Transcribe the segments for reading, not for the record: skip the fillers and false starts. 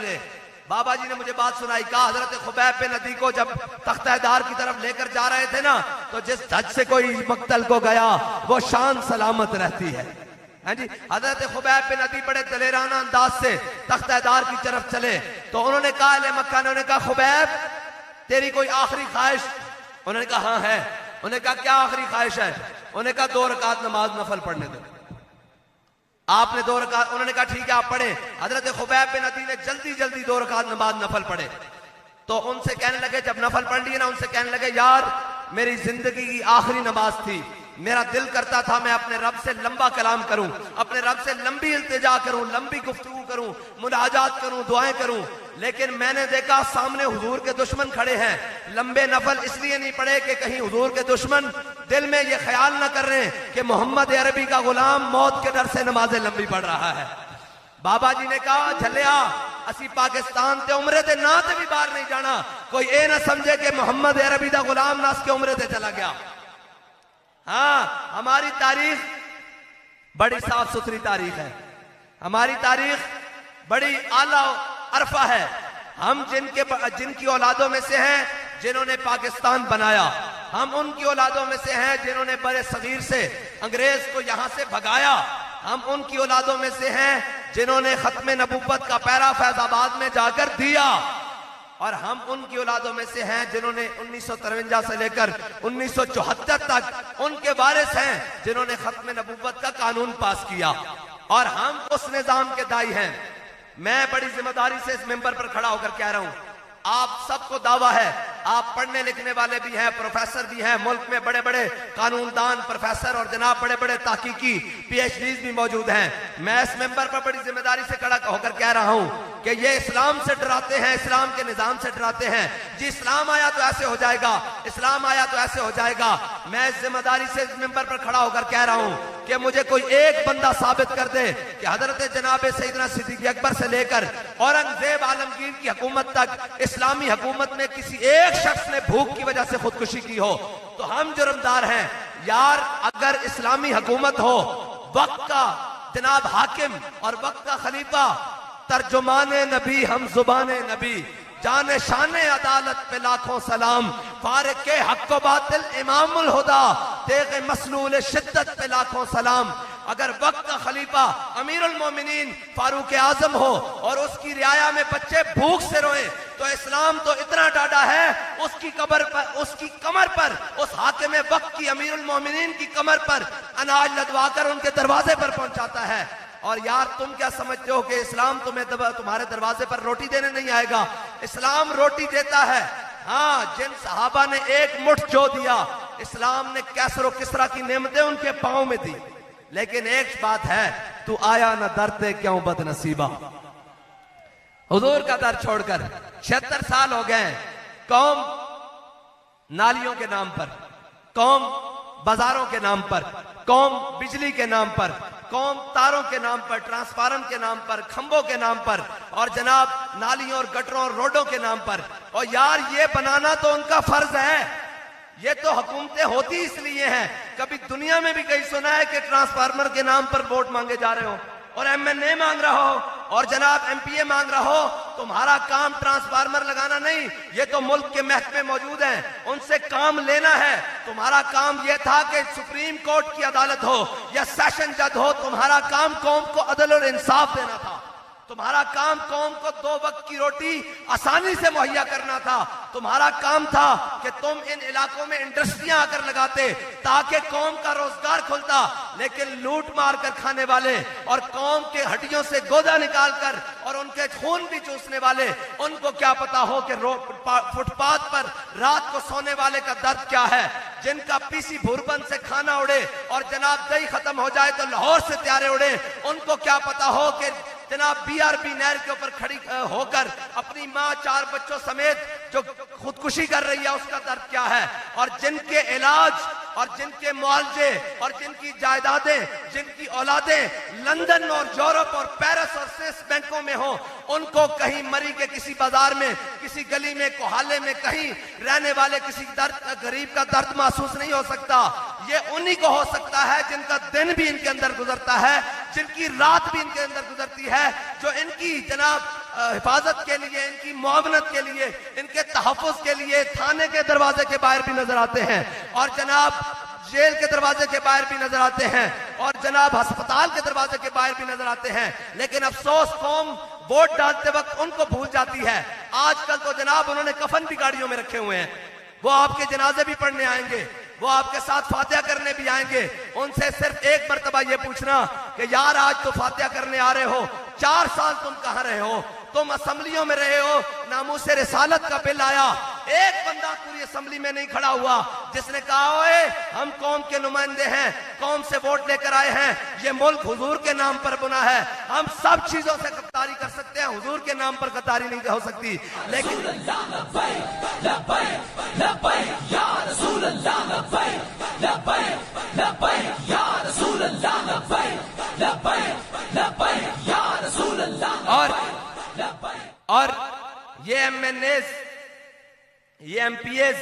ले। बाबा जी ने मुझे बात सुनाई, कहा हजरत खुबैब बिन अदी को जब तख्तेदार की तरफ लेकर जा रहे थे ना, तो जिस धज से कोई मक्तल को गया वो शान सलामत रहती है। हाँ जी, हजरत खुबैब बिन अदी बड़े दलेराना अंदाज से तख्तेदार की तरफ चले तो उन्होंने कहा अहले मक्का ने उन्होंने कहा खुबैब तेरी कोई आखिरी ख्वाहिश? उन्होंने कहा हाँ है। उन्होंने कहा क्या आखिरी ख्वाहिश है? उन्होंने कहा 2 रकात नमाज नफल पढ़ने दो। आपने 2 रकात, उन्होंने कहा ठीक है आप पढ़े। हजरत खुबैब बिन अदी ने जल्दी जल्दी 2 रकात नमाज नफल पढ़े। तो उनसे कहने लगे, जब नफल पढ़ लिए ना, उनसे कहने लगे यार मेरी जिंदगी की आखिरी नमाज थी, मेरा दिल करता था मैं अपने रब से लंबा कलाम करूं, अपने रब से लंबी इल्तिजा करूं, लंबी गुफ्तगू करूं, मुनाजात करूं, दुआएं करूं, लेकिन मैंने देखा सामने हुजूर के दुश्मन खड़े हैं। लंबे नफल इसलिए नहीं पढ़े कि कहीं हुजूर के दुश्मन दिल में ये ख्याल ना कर रहे हैं कि मोहम्मद अरबी का गुलाम मौत के डर से नमाजें लंबी पढ़ रहा है। बाबा जी ने कहा झलिया असी पाकिस्तान ते उम्रे ते ना ते भी बाहर नहीं जाना, कोई ये ना समझे कि मोहम्मद अरबी का गुलाम नास के उम्रे ते चला गया। हाँ, हमारी तारीख बड़ी साफ सुथरी तारीख है, हमारी तारीख बड़ी आला अरफा है। हम जिनकी औलादों में से हैं जिन्होंने पाकिस्तान बनाया, हम उनकी औलादों में से हैं जिन्होंने बड़े सगीर से अंग्रेज को यहां से भगाया, हम उनकी औलादों में से हैं जिन्होंने खत्मे नबूवत का पैरा फैजाबाद में जाकर दिया, और हम उनकी औलादों में से हैं जिन्होंने 1953 से लेकर 1974 तक उनके वारिस हैं जिन्होंने खत्मे नबूवत का कानून पास किया, और हम उस निजाम के दाई हैं। मैं बड़ी जिम्मेदारी से इस मेंबर पर खड़ा होकर कह रहा हूं, आप सबको दावा है, आप पढ़ने लिखने वाले भी हैं, प्रोफेसर भी हैं, मुल्क में बड़े बड़े कानूनदान प्रोफेसर और जनाब बड़े बड़े ताकीकी PhDs भी मौजूद हैं। मैं इस मेंबर पर बड़ी जिम्मेदारी से खड़ा होकर कह रहा हूं कि ये इस्लाम से डराते हैं, इस्लाम के निजाम से डराते हैं जी, इस्लाम आया तो ऐसे हो जाएगा, इस्लाम आया तो ऐसे हो जाएगा। मैं इस जिम्मेदारी से इस मेंबर पर खड़ा होकर कह रहा हूं कि मुझे कोई एक बंदा साबित कर दे कि हजरत जनाब सैयदना सिद्दीक़ अकबर से लेकर औरंगजेब आलमगीर की हुकूमत तक इस्लामी हुकूमत में किसी एक शख्स ने भूख की वजह से खुदकुशी की हो तो हम जुर्मदार हैं। यार अगर इस्लामी हुकूमत हो, वक्त का जनाब हाकिम और वक्त का खलीफा, तर्जुमाने नबी हम जुबाने नबी, जाने शाने अदालत पे लाखों सलाम, फारिक के हक बातिल इमामुल हुदा, तेगे मसलूल शिद्दत पे लाखों सलाम। अगर वक्त का खलीफा अमीरुल मोमिनीन फारूक आजम हो और उसकी रियाया में बच्चे भूख से रोए तो इस्लाम तो इतना डाढ़ा है, उसकी कमर पर उस हाकिम वक्त की अमीरुल मोमिनीन की कमर पर अनाज लदवाकर उनके दरवाजे पर पहुंचाता है। और यार तुम क्या समझते हो कि इस्लाम तुम्हारे दरवाजे पर रोटी देने नहीं आएगा? इस्लाम रोटी देता है। हाँ, जिन सहाबा ने एक मुठ जो दिया, इस्लाम ने कैसर और किसरा की नेमतें उनके पांव में दी। लेकिन एक बात है, तू आया ना दरते क्यों बदनसीबा। हुजूर का दर छोड़कर 76 साल हो गए। कौम नालियों के नाम पर, कौम बाजारों के नाम पर, कौम बिजली के नाम पर, कौम तारों के नाम पर, ट्रांसफार्मर के नाम पर, खंभों के नाम पर, और जनाब नालियों और गटरों और रोडों के नाम पर। और यार ये बनाना तो उनका फर्ज है, ये तो हुकूमतें होती इसलिए हैं। कभी दुनिया में भी कहीं सुना है कि ट्रांसफार्मर के नाम पर वोट मांगे जा रहे हो और MNA मांग रहा हो और जनाब MPA मांग रहा हो? तुम्हारा काम ट्रांसफार्मर लगाना नहीं, ये तो मुल्क के महकमे मौजूद हैं, उनसे काम लेना है। तुम्हारा काम यह था कि सुप्रीम कोर्ट की अदालत हो या सेशन जज हो, तुम्हारा काम कौम को अदल और इंसाफ देना था। तुम्हारा काम कौम को 2 वक्त की रोटी आसानी से मुहैया करना था। तुम्हारा काम था कि तुम इन इलाकों में इंडस्ट्रियां आकर लगाते ताकि कौम का रोजगार खुलता। लेकिन लूट मार कर खाने वाले और कौम के हड्डियों से गोदा निकाल कर और उनके खून भी चूसने वाले, उनको क्या पता हो कि फुटपाथ पर रात को सोने वाले का दर्द क्या है। जिनका पीसी भूरबंद से खाना उड़े और जनाब दही खत्म हो जाए तो लाहौर से त्यारे उड़े, उनको क्या पता हो कि जनाब BRB नहर के ऊपर खड़ी होकर अपनी माँ 4 बच्चों समेत जो खुदकुशी कर रही है उसका दर्द क्या है। और जिनके इलाज और जिनके मुआवजे और जिनकी जायदादें, जिनकी औलादें लंदन और यूरोप और पेरिस और स्विस बैंकों में हो, उनको कहीं मरी के किसी बाजार में, किसी गली में, कोहाले में कहीं रहने वाले किसी गरीब का दर्द महसूस नहीं हो सकता। ये उन्हीं को हो सकता है जिनका दिन भी इनके अंदर गुजरता है, जिनकी रात भी इनके अंदर गुजरती है, जो इनकी जनाब हिफाजत के लिए, इनकी मुआवनत के लिए, इनके तहफ़्फ़ुज़ के लिए थाने के दरवाजे के बाहर भी नजर आते हैं और जनाब जेल के दरवाजे के बाहर भी नजर आते हैं और जनाब अस्पताल के दरवाजे के बाहर भी नजर आते हैं। लेकिन अफसोस कौम वोट डालते वक्त उनको भूल जाती है। आजकल तो जनाब उन्होंने कफन भी गाड़ियों में रखे हुए हैं, वो आपके जनाजे भी पढ़ने आएंगे, वो आपके साथ फातिहा करने भी आएंगे। उनसे सिर्फ एक मर्तबा ये पूछना कि यार आज तो फातिहा करने आ रहे हो, 4 साल तुम कहां रहे हो? तुम असम्बलियों में रहे हो, नामूसे रिसालत का बिल आया, एक बंदा पूरी असम्बली में नहीं खड़ा हुआ जिसने कहा ओए हम कौम के नुमाइंदे हैं, कौम से वोट लेकर आए हैं, ये मुल्क हुजूर के नाम पर बना है, हम सब चीजों से गद्दारी कर सकते हैं, हुजूर के नाम पर गद्दारी नहीं हो सकती। लेकिन और ये MNAs, ये MPAs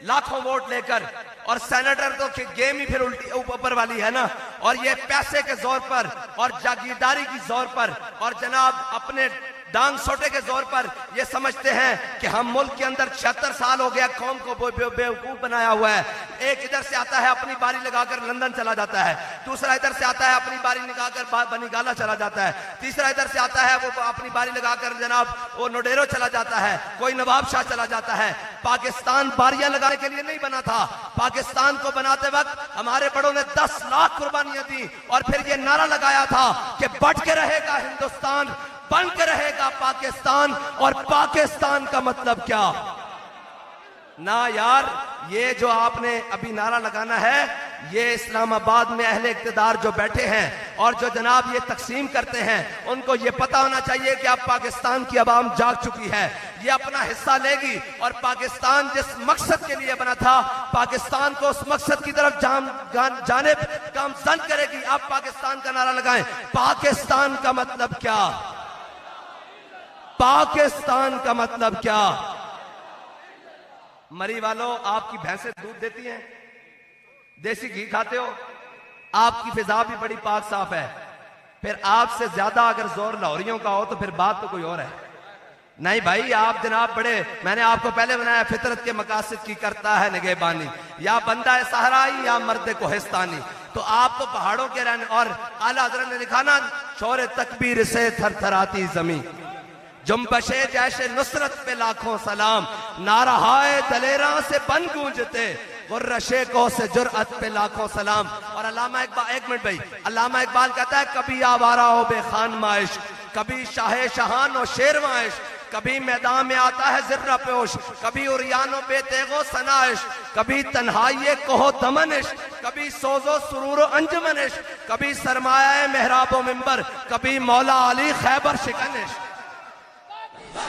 लाखों वोट लेकर, और सेनेटर तो गेम ही फिर उल्टी ऊपर वाली है ना, और ये पैसे के जोर पर और जागीरदारी की जोर पर और जनाब अपने डांग सोटे के जोर पर ये समझते हैं कि हम मुल्क के अंदर 76 साल हो गया कौम को बेवकूफ बनाया हुआ है। एक इधर से आता है अपनी बारी लगाकर लंदन चला जाता है, दूसरा इधर से आता है अपनी बारी लगाकर बनीगाला चला जाता है, तीसरा इधर से आता है वो अपनी बारी लगाकर जनाब वो नोडेरो चला जाता है, कोई नवाब शाह चला जाता है। पाकिस्तान बारियां लगाने के लिए नहीं बना था, पाकिस्तान को बनाते वक्त हमारे बड़ों ने 10 लाख कुर्बानियां दी और फिर ये नारा लगाया था कि बट के रहेगा हिंदुस्तान, बन के रहेगा पाकिस्तान। और पाकिस्तान का मतलब क्या ना यार, ये जो आपने अभी नारा लगाना है, ये इस्लामाबाद में अहले इक्तदार जो बैठे हैं और जो जनाब ये तकसीम करते हैं, उनको ये पता होना चाहिए कि अब पाकिस्तान की आवाम जाग चुकी है, ये अपना हिस्सा लेगी और पाकिस्तान जिस मकसद के लिए बना था, पाकिस्तान को उस मकसद की तरफ जाने गामजन करेगी। अब पाकिस्तान का नारा लगाएं। पाकिस्तान का मतलब क्या? पाकिस्तान का मतलब क्या? मरी वालों, आपकी भैंसें दूध देती हैं, देसी घी खाते हो, आपकी फिजा भी बड़ी पाक साफ है, फिर आपसे ज्यादा अगर जोर लाहौरियों का हो तो फिर बात तो कोई और है। नहीं भाई, आप जनाब बड़े, मैंने आपको पहले बनाया फितरत के मकासद की करता है निगहबानी, या बंदा है सहराई या मर्द कोहिस्तानी। तो आप तो पहाड़ों के रहने, और आला हज़रत ने लिखा ना, शोर तकबीर से थरथराती जमीन, जुम्बशे जैसे नुसरत पे लाखों सलाम, नाराहाए दलेरा से बन गूंजते, गुर्रशे को से जुर्अत पे लाखों सलाम। और अल्लामा इकबाल, एक मिनट भाई, अल्लामा इकबाल कहता है कभी आवारा हो बेखान माइश, कभी शाहे शहान और शेर माइश, कभी मैदान में आता है जिर्रा पेश, कभी उरियानो बेतेगो सनाइश, कभी तन्हाई कहो दमनिश, कभी सोजो सुरूरो अंजमनिश, कभी सरमाया मेहराबो मिंबर, कभी मौला अली खैबर शिकनिश।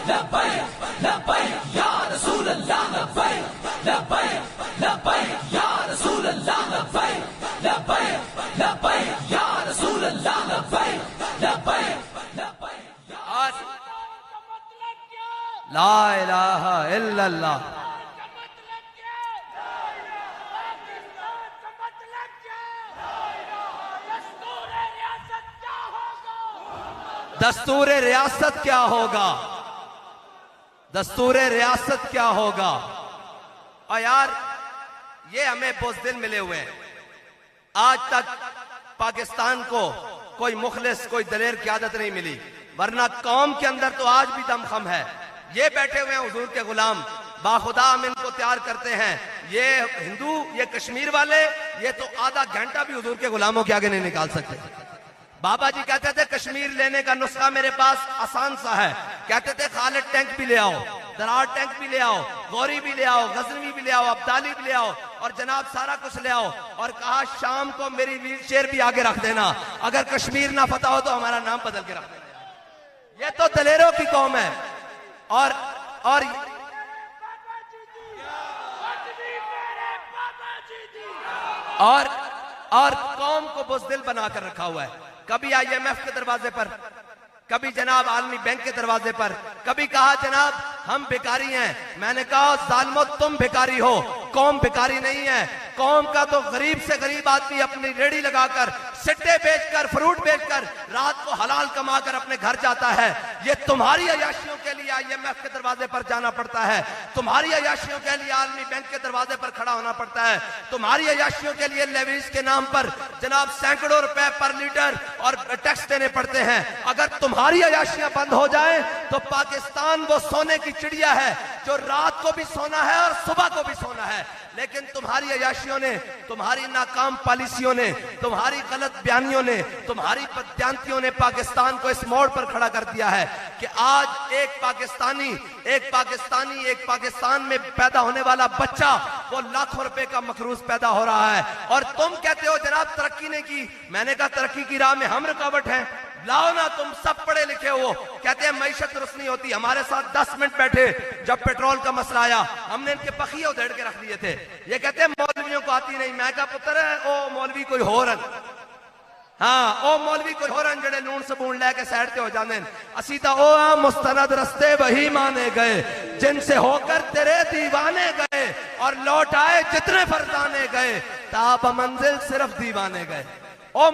लब्बैक लब्बैक या रसूल अल्लाह, लब्बैक लब्बैक लब्बैक या रसूल अल्लाह, लब्बैक लब्बैक लब्बैक या रसूल अल्लाह, लब्बैक लब्बैक लब्बैक। ला इलाहा इल्लल्लाह। दस्तूर रियासत क्या होगा? दस्तूर रियासत क्या होगा? और यार ये हमें बुज़दिल मिले हुए हैं। आज तक पाकिस्तान को कोई मुखलिस, कोई दलेर क़यादत नहीं मिली, वरना कौम के अंदर तो आज भी दमखम है। ये बैठे हुए हैं हुजूर के गुलाम, बाखुदा हम इनको तैयार करते हैं। ये हिंदू, ये कश्मीर वाले, ये तो आधा घंटा भी हुजूर के गुलामों के आगे नहीं निकाल सकते। बाबा जी कहते थे कश्मीर लेने का नुस्खा मेरे पास आसान सा है, कहते थे खालिद टैंक भी ले आओ, दरार टैंक भी ले आओ, गौरी भी ले आओ, गजनवी भी ले आओ, अब्दाली भी ले आओ, और जनाब सारा कुछ ले आओ, और कहा शाम को मेरी व्हील चेयर भी आगे रख देना, अगर कश्मीर ना पता हो तो हमारा नाम बदल के रख देना। ये तो दलेरों की कौम है। और कौम को बुज़दिल बनाकर रखा हुआ है। कभी IMF के दरवाजे पर, कभी जनाब आलमी बैंक के दरवाजे पर, कभी कहा जनाब हम भिखारी हैं। मैंने कहा जालिमो तुम भिखारी हो, कौम भिखारी नहीं है। कौम का तो गरीब से गरीब आदमी अपनी रेड़ी लगाकर सिट्टे बेचकर, फ्रूट बेचकर रात को हलाल कमा कर अपने घर जाता है। ये तुम्हारी अयाशियों के लिए IMF के दरवाजे पर जाना पड़ता है, तुम्हारी अयाशियों के लिए आलमी बैंक के दरवाजे पर खड़ा होना पड़ता है, तुम्हारी अयाशियों के लिए लेवीज के नाम पर जनाब सैकड़ों रुपए पर लीटर और टैक्स देने पड़ते हैं। अगर तुम्हारी अयाशियां बंद हो जाए तो पाकिस्तान वो सोने की चिड़िया है जो रात को भी सोना है और सुबह को भी सोना है। लेकिन तुम्हारी अयाशियों ने, तुम्हारी नाकाम पॉलिसियों ने, तुम्हारी गलत बयानियों ने, तुम्हारी बदयांतियों ने पाकिस्तान को इस मोड़ पर खड़ा कर दिया है कि आज एक पाकिस्तान में पैदा होने वाला बच्चा वो लाखों रुपए का मखरूज पैदा हो रहा है। और तुम कहते हो जनाब तरक्की ने की। मैंने कहा तरक्की की राह में हम रुकावट हैं। लाओ ना, तुम सब पढ़े लिखे हो। कहते हैं मईशत दुरुस्त नहीं होती। हमारे साथ 10 मिनट बैठे, जब पेट्रोल का मसला आया हमने इनके पखिए उधेड़ के रख दिए थे। ये कहते हैं मौलवियों को आती नहीं। मैं कहा पुत्र ओ मौलवी कोई हो रन, हाँ ओ मौलवी कोई हो रन जड़े लूण सबून लैके साइड ते हो जाते हैं। असी तो ओ आ मुस्तनद रस्ते वही माने गए जिनसे होकर तेरे दीवाने गए और लौट आए जितने फरजाने गए, ताब मंजिल सिर्फ दीवाने गए। ओ